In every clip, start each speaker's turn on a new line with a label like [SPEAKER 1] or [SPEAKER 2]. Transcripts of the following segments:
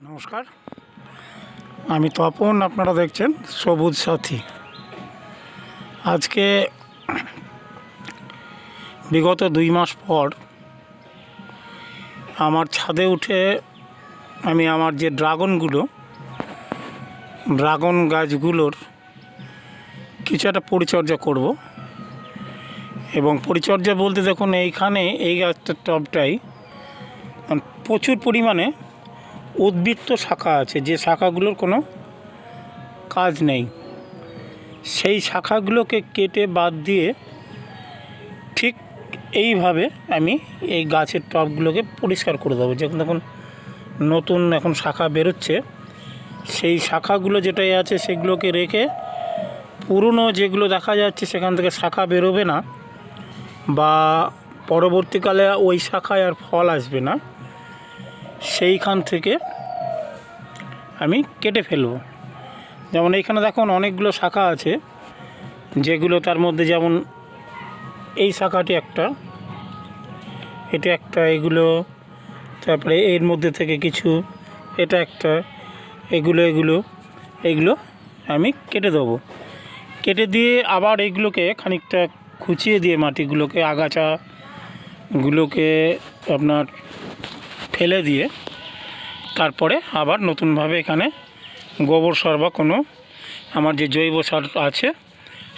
[SPEAKER 1] নমস্কার, আমি তপন। আপনারা দেখছেন সবুজ সাথী। আজকে বিগত 2 মাস পর আমার ছাদে উঠে আমি আমার যে ড্রাগন গাছগুলোর কিছু একটা পরিচর্যা করব। এবং পরিচর্যা বলতে দেখুন, এইখানে এই গাছটার টবটাই প্রচুর পরিমাণে উদ্বৃত্ত শাখা আছে, যে শাখাগুলোর কোনো কাজ নেই। সেই শাখাগুলোকে কেটে বাদ দিয়ে ঠিক এইভাবে আমি এই গাছের টবগুলোকে পরিষ্কার করে দেবো। যখন দেখুন নতুন এখন শাখা বেরোচ্ছে, সেই শাখাগুলো যেটাই আছে সেগুলোকে রেখে পুরনো যেগুলো দেখা যাচ্ছে সেখান থেকে শাখা বেরোবে না বা পরবর্তীকালে ওই শাখায় আর ফল আসবে না, সেইখান থেকে আমি কেটে ফেলব। যেমন এইখানে দেখুন অনেকগুলো শাখা আছে, যেগুলো তার মধ্যে যেমন এই শাখাটি একটা, এটা একটা, এগুলো, তারপরে এর মধ্যে থেকে কিছু, এটা একটা, এগুলো আমি কেটে দেবো। কেটে দিয়ে আবার এইগুলোকে খানিকটা খুঁচিয়ে দিয়ে মাটিগুলোকে, আগাছাগুলোকে আপনার ফেলে দিয়ে তারপরে আবার নতুনভাবে এখানে গোবর সার বা কোনো আমার যে জৈব সার আছে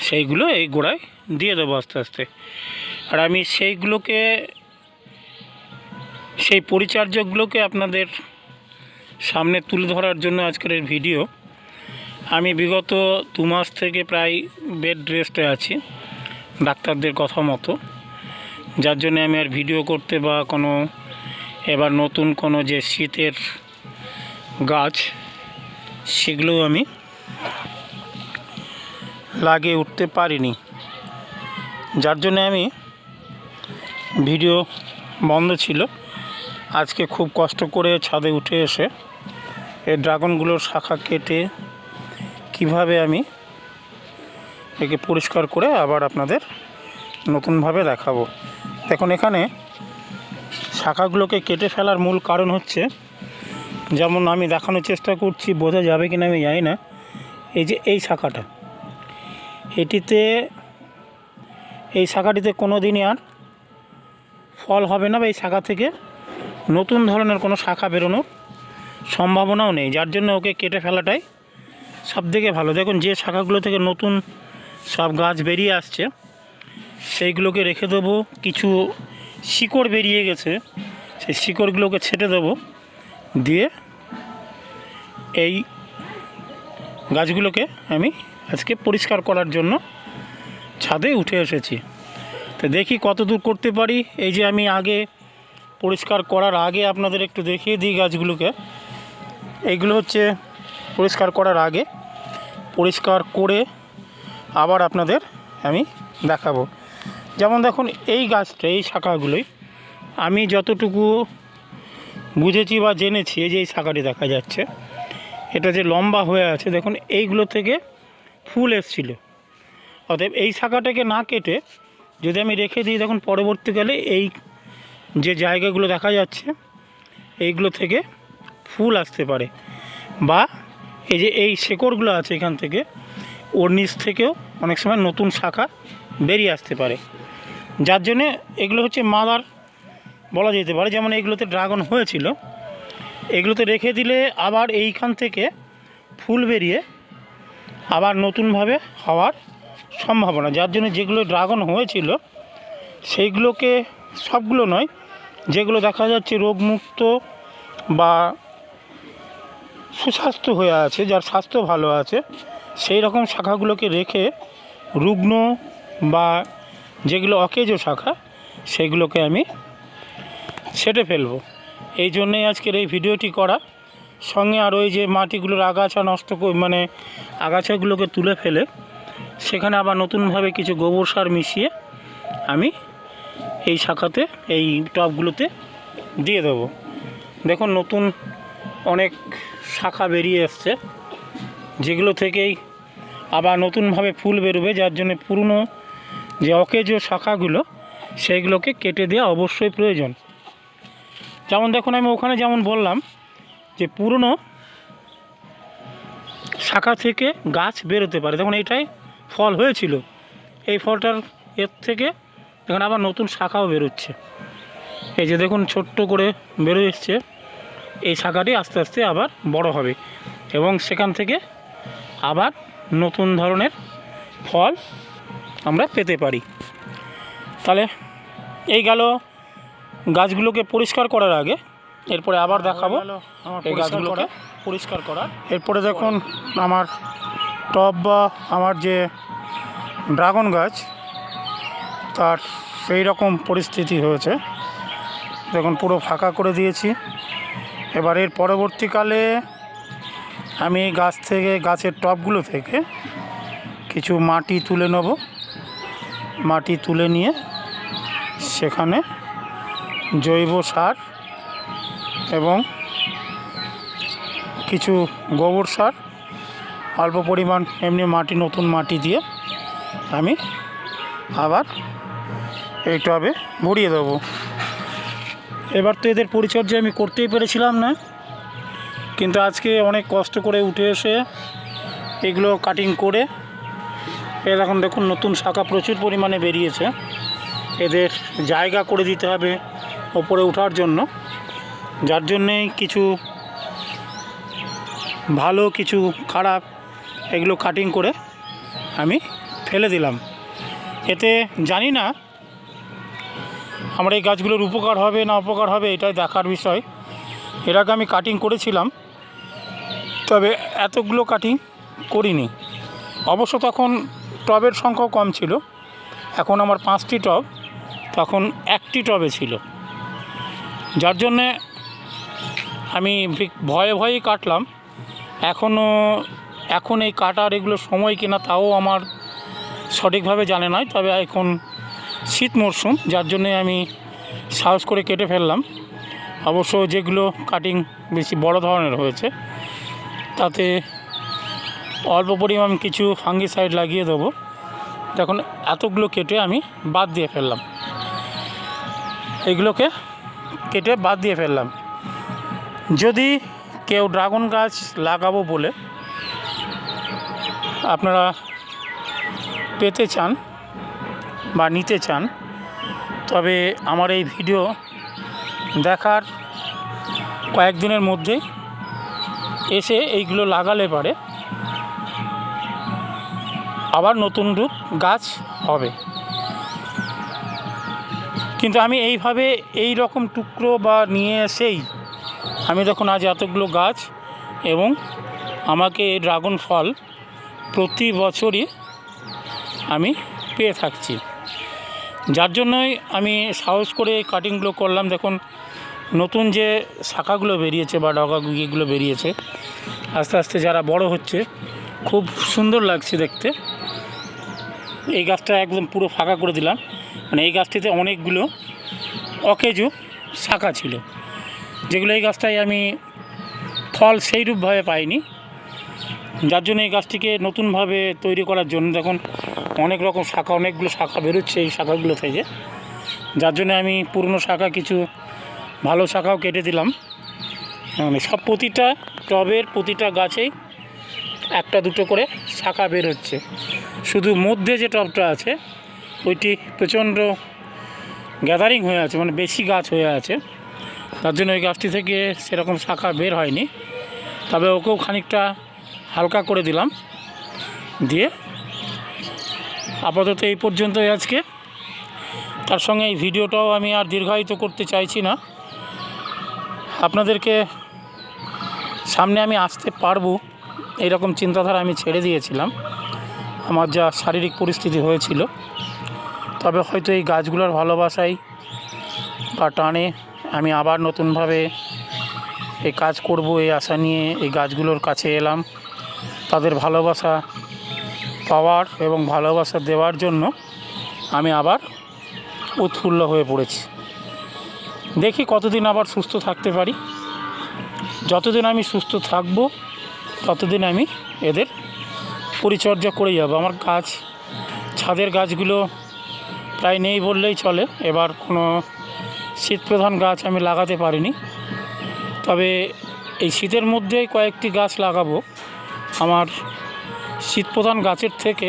[SPEAKER 1] সেইগুলো এই গোড়ায় দিয়ে দেবো আস্তে আস্তে। আর আমি সেই পরিচর্যাগুলোকে আপনাদের সামনে তুলে ধরার জন্য আজকের এই ভিডিও। আমি বিগত 2 মাস থেকে প্রায় বেড রেস্টে আছি ডাক্তারদের কথা মতো, যার জন্য আমি আর ভিডিও করতে বা কোনো এবার নতুন কোনো যে শীতের গাছ সেগুলো আমি লাগিয়ে উঠতে পারিনি, যার জন্য আমি ভিডিও বন্ধ ছিল। আজকে খুব কষ্ট করে ছাদে উঠে এসে এই ড্রাগনগুলোর শাখা কেটে কিভাবে আমি একে পরিষ্কার করে আবার আপনাদের নতুনভাবে দেখাবো। দেখুন এখানে শাখাগুলোকে কেটে ফেলার মূল কারণ হচ্ছে, যেমন আমি দেখানোর চেষ্টা করছি, বোঝা যাবে কিনা আমি জানি না, এই যে এই শাখাটিতে কোনো দিনই আর ফল হবে না বা এই শাখা থেকে নতুন ধরনের কোনো শাখা বেরোনোর সম্ভাবনাও নেই, যার জন্য ওকে কেটে ফেলাটাই সবথেকে ভালো। দেখুন যে শাখাগুলো থেকে নতুন সব গাছ বেরিয়ে আসছে সেইগুলোকে রেখে দেবো। কিছু শিকড় বেরিয়ে গেছে, সেই শিকড়গুলোকে ছেটে দেবো, দিয়ে এই গাছগুলোকে আমি আজকে পরিষ্কার করার জন্য ছাদে উঠে এসেছি। তো দেখি কত দূর করতে পারি। এই যে আমি আগে পরিষ্কার করার আগে আপনাদের একটু দেখিয়ে দিই গাছগুলোকে। এইগুলো হচ্ছে পরিষ্কার করার আগে, পরিষ্কার করে আবার আপনাদের আমি দেখাবো। যেমন দেখুন এই গাছটা, এই শাখাগুলোই আমি যতটুকু বুঝেছি বা জেনেছি, এই যে এই শাখাটি দেখা যাচ্ছে, এটা যে লম্বা হয়ে আছে, দেখুন এইগুলো থেকে ফুল এসেছিল। অতএব এই শাখাটাকে না কেটে যদি আমি রেখে দিই, দেখুন পরবর্তীকালে এই যে জায়গাগুলো দেখা যাচ্ছে এইগুলো থেকে ফুল আসতে পারে, বা এই যে এই শেকড়গুলো আছে এখান থেকে, ওর নিচ থেকেও অনেক সময় নতুন শাখা বেরিয়ে আসতে পারে, যার জন্যে এগুলো হচ্ছে মাদার বলা যেতে পারে। যেমন এইগুলোতে ড্রাগন হয়েছিল, এগুলোতে রেখে দিলে আবার এইখান থেকে ফুল বেরিয়ে আবার নতুনভাবে হওয়ার সম্ভাবনা, যার জন্য যেগুলো ড্রাগন হয়েছিল সেইগুলোকে, সবগুলো নয়, যেগুলো দেখা যাচ্ছে রোগমুক্ত বা সুস্বাস্থ্য হয়ে আছে, যার স্বাস্থ্য ভালো আছে, সেই রকম শাখাগুলোকে রেখে রুগ্ন বা যেগুলো অকেজো শাখা সেগুলোকে আমি ছেঁটে ফেলবো। এই জন্যেই আজকের এই ভিডিওটি করা। সঙ্গে আর ওই যে মাটিগুলোর আগাছা আগাছাগুলোকে তুলে ফেলে সেখানে আবার নতুনভাবে কিছু গোবর সার মিশিয়ে আমি এই শাখাতে, এই টবগুলোতে দিয়ে দেবো। দেখুন নতুন অনেক শাখা বেরিয়ে এসছে, যেগুলো থেকেই আবার নতুনভাবে ফুল বেরোবে, যার জন্য পুরনো যে অকেজো শাখাগুলো সেইগুলোকে কেটে দেওয়া অবশ্যই প্রয়োজন। যেমন দেখুন আমি ওখানে যেমন বললাম যে পুরনো শাখা থেকে গাছ বেরোতে পারে। দেখুন এইটাই ফল হয়েছিল, এই ফলটার এর থেকে দেখুন আবার নতুন শাখাও বেরোচ্ছে। এই যে দেখুন ছোট্ট করে বেরো এসছে, এই শাখাটি আস্তে আস্তে আবার বড় হবে এবং সেখান থেকে আবার নতুন ধরনের ফল আমরা পেতে পারি। তাহলে এই গেল গাছগুলোকে পরিষ্কার করার আগে। এরপরে আবার দেখাবো এই গাছগুলোকে পরিষ্কার করা। এরপরে দেখুন আমার টব বা আমার যে ড্রাগন গাছ, তার সেই রকম পরিস্থিতি হয়েছে। দেখুন পুরো ফাঁকা করে দিয়েছি। এবার এর পরবর্তীকালে আমি গাছ থেকে, গাছের টবগুলো থেকে কিছু মাটি তুলে নেব। মাটি তুলে নিয়ে সেখানে জৈব সার এবং কিছু গোবর সার, অল্প পরিমাণ এমনি মাটি, নতুন মাটি দিয়ে আমি আবার এই টবে ভরিয়ে দেবো। এবার তো এদের পরিচর্যা আমি করতেই পেরেছিলাম না, কিন্তু আজকে অনেক কষ্ট করে উঠে এসে এগুলো কাটিং করে এখন দেখুন নতুন শাখা প্রচুর পরিমাণে বেরিয়েছে। এদের জায়গা করে দিতে হবে ওপরে ওঠার জন্য, যার জন্যেই কিছু ভালো কিছু খারাপ এগুলো কাটিং করে আমি ফেলে দিলাম। এতে জানি না আমার এই গাছগুলোর উপকার হবে না অপকার হবে, এটাই দেখার বিষয়। এর আগে আমি কাটিং করেছিলাম, তবে এতগুলো কাটিং করিনি। অবশ্য তখন টবের সংখ্যাও কম ছিল। এখন আমার 5টি টব, তখন 1টি টবে ছিল, যার জন্যে আমি ভয়ে ভয়েই কাটলাম। এখন এই কাটার এগুলো সময় কিনা তাও আমার সঠিকভাবে জানা নয়, তবে এখন শীত মরশুম, যার জন্যে আমি সাহস করে কেটে ফেললাম। অবশ্য যেগুলো কাটিং বেশি বড় ধরনের হয়েছে তাতে অল্প পরিমাণ কিছু ফাঙ্গিসাইড লাগিয়ে দেবো। দেখুন এতগুলো কেটে আমি বাদ দিয়ে ফেললাম, এইগুলোকে কেটে বাদ দিয়ে ফেললাম। যদি কেউ ড্রাগন গাছ লাগাবো বলে আপনারা পেতে চান বা নিতে চান, তবে আমার এই ভিডিও দেখার কয়েকদিনের মধ্যেই এসে এইগুলো লাগালে পারে আবার নতুন রূপ গাছ হবে। কিন্তু আমি এইভাবে এই রকম টুকরো বা নিয়ে এসেই আমি দেখুন আজ এতগুলো গাছ এবং আমাকে এই ড্রাগন ফল প্রতি বছরই আমি পেয়ে থাকছি, যার জন্যই আমি সাহস করে কাটিংগুলো করলাম। দেখুন নতুন যে শাখাগুলো বেরিয়েছে বা ডগাগুলো বেরিয়েছে, আস্তে আস্তে যারা বড় হচ্ছে, খুব সুন্দর লাগছে দেখতে। এই গাছটা একদম পুরো ফাঁকা করে দিলাম, মানে এই গাছটিতে অনেকগুলো অকেজো শাখা ছিল, যেগুলো এই গাছটায় আমি ফল সেইরূপভাবে পাইনি, যার জন্য এই গাছটিকে নতুনভাবে তৈরি করার জন্য দেখুন অনেক রকম শাখা, অনেকগুলো শাখা বেরোচ্ছে এই শাখাগুলো থেকে, যার জন্য আমি পুরনো শাখা, কিছু ভালো শাখাও কেটে দিলাম। মানে সব প্রতিটা টবের প্রতিটা গাছেই একটা দুটো করে শাখা বের হচ্ছে। শুধু মধ্যে যে টবটা আছে ওইটি প্রচণ্ড গ্যাদারিং হয়ে আছে, মানে বেশি গাছ হয়ে আছে, তার জন্য ওই গাছটি থেকে সেরকম শাখা বের হয়নি। তবে ওকেও খানিকটা হালকা করে দিলাম, দিয়ে আপাতত এই পর্যন্তই আজকে। তার সঙ্গে এই ভিডিওটাও আমি আর দীর্ঘায়িত করতে চাইছি না। আপনাদেরকে সামনে আমি আসতে পারবো এইরকম চিন্তাধারা আমি ছেড়ে দিয়েছিলাম, আমার যা শারীরিক পরিস্থিতি হয়েছিল। তবে হয়তো এই গাছগুলোর ভালোবাসায় বা টানে আমি আবার নতুনভাবে এই কাজ করব, এই আশা নিয়ে এই গাছগুলোর কাছে এলাম। তাদের ভালোবাসা পাওয়ার এবং ভালোবাসা দেওয়ার জন্য আমি আবার উৎফুল্ল হয়ে পড়েছি। দেখি কতদিন আবার সুস্থ থাকতে পারি। যতদিন আমি সুস্থ থাকব ততদিন আমি এদের পরিচর্যা করে যাব। আমার গাছ, ছাদের গাছগুলো প্রায় নেই বললেই চলে। এবার কোনো শীতপ্রধান গাছ আমি লাগাতে পারিনি, তবে এই শীতের মধ্যেই কয়েকটি গাছ লাগাবো। আমার শীতপ্রধান গাছের থেকে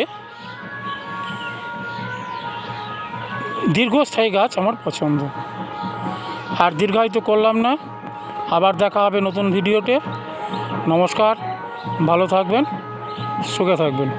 [SPEAKER 1] দীর্ঘস্থায়ী গাছ আমার পছন্দ। আর দীর্ঘায়িত করলাম না, আবার দেখা হবে নতুন ভিডিওতে। নমস্কার, ভালো থাকবেন, সুখে থাকবেন।